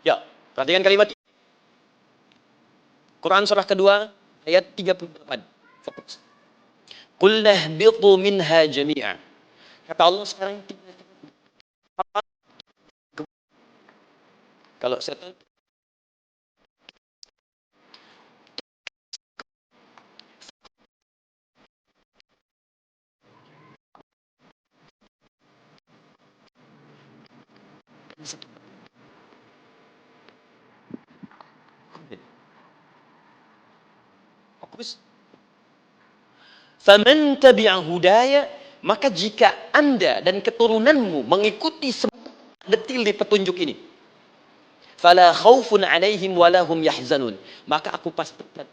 Ya, perhatikan kalimat Quran surah kedua ayat 38. Fokus. Qul nahbitu minha jami'a. Kata Allah sekarang kalau setan fokus. Faman tabi'a hudaya, maka jika Anda dan keturunanmu mengikuti semua detil di petunjuk ini, fala khaufun 'alaihim wala hum yahzanun, maka aku pastikan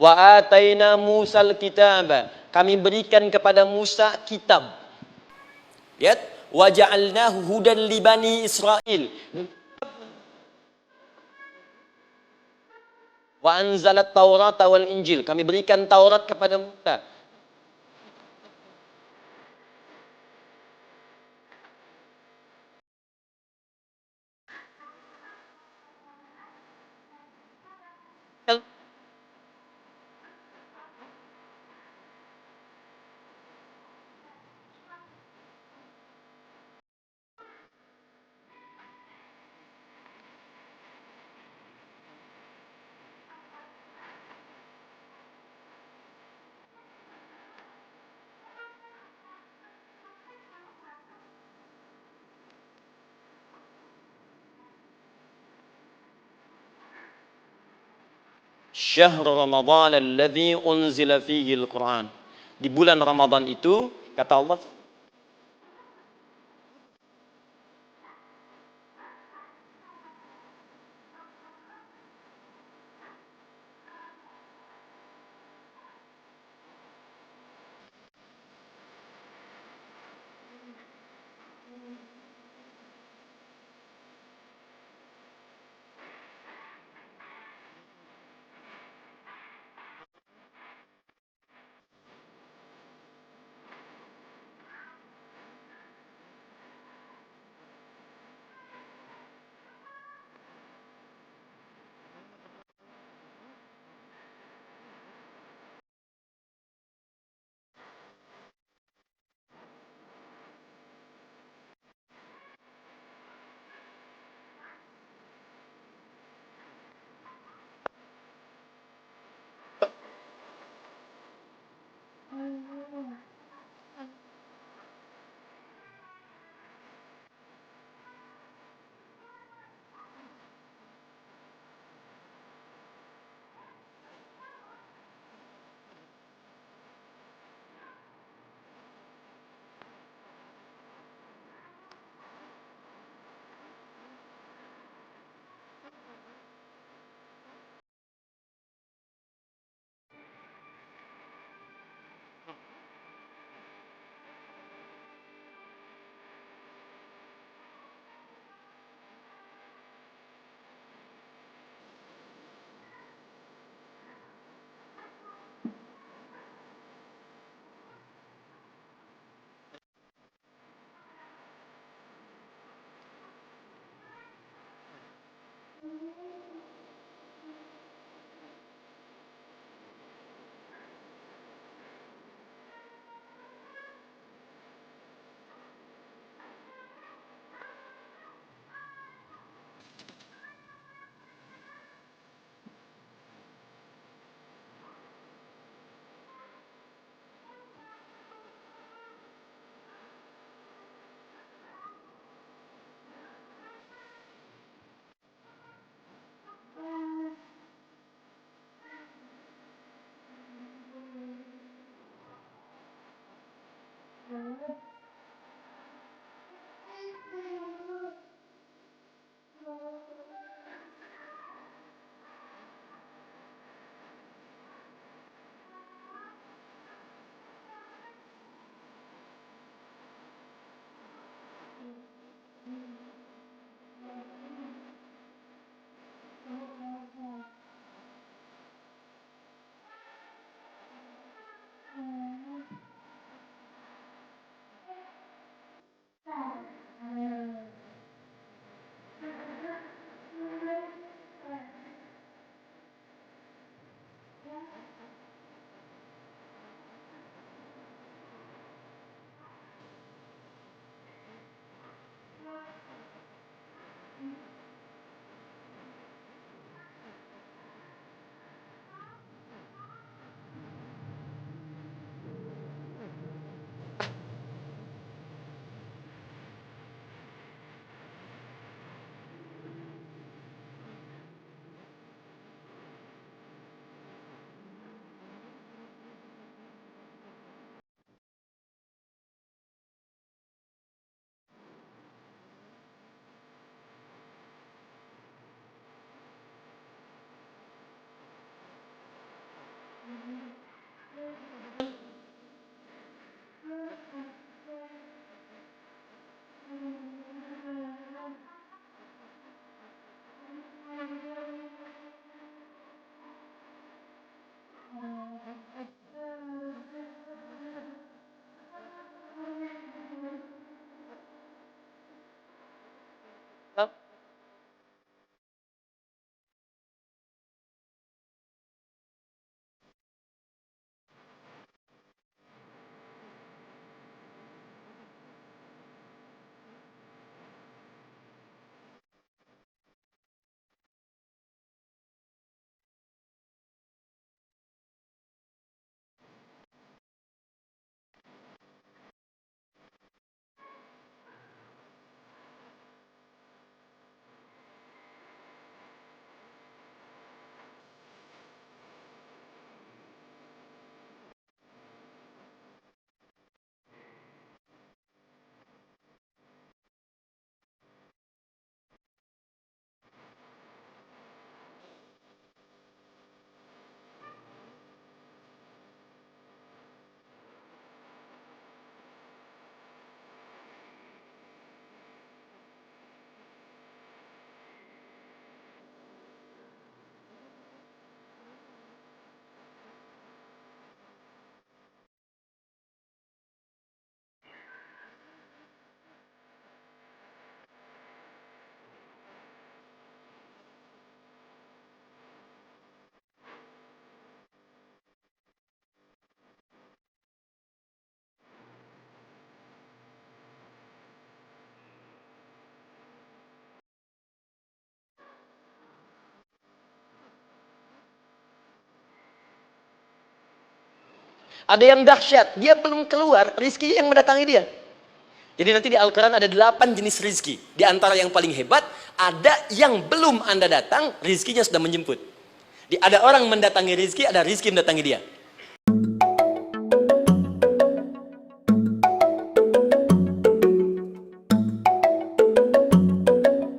wa ataina Musal kitaba, kami berikan kepada Musa kitab. Lihat, wa ja'alnahu hudan li bani Israil. Wa anzalat Taurata wal Injil, kami berikan Taurat kepada Musa. Syahr Ramadan alladzi unzila fihi al-Quran. Di bulan Ramadan itu, kata Allah, Ada yang dahsyat, dia belum keluar, rizki yang mendatangi dia. Jadi nanti di Al-Quran ada 8 jenis rizki. Di antara yang paling hebat, ada yang belum Anda datang, rizkinya sudah menjemput. Ada orang mendatangi rizki, ada rizki mendatangi dia.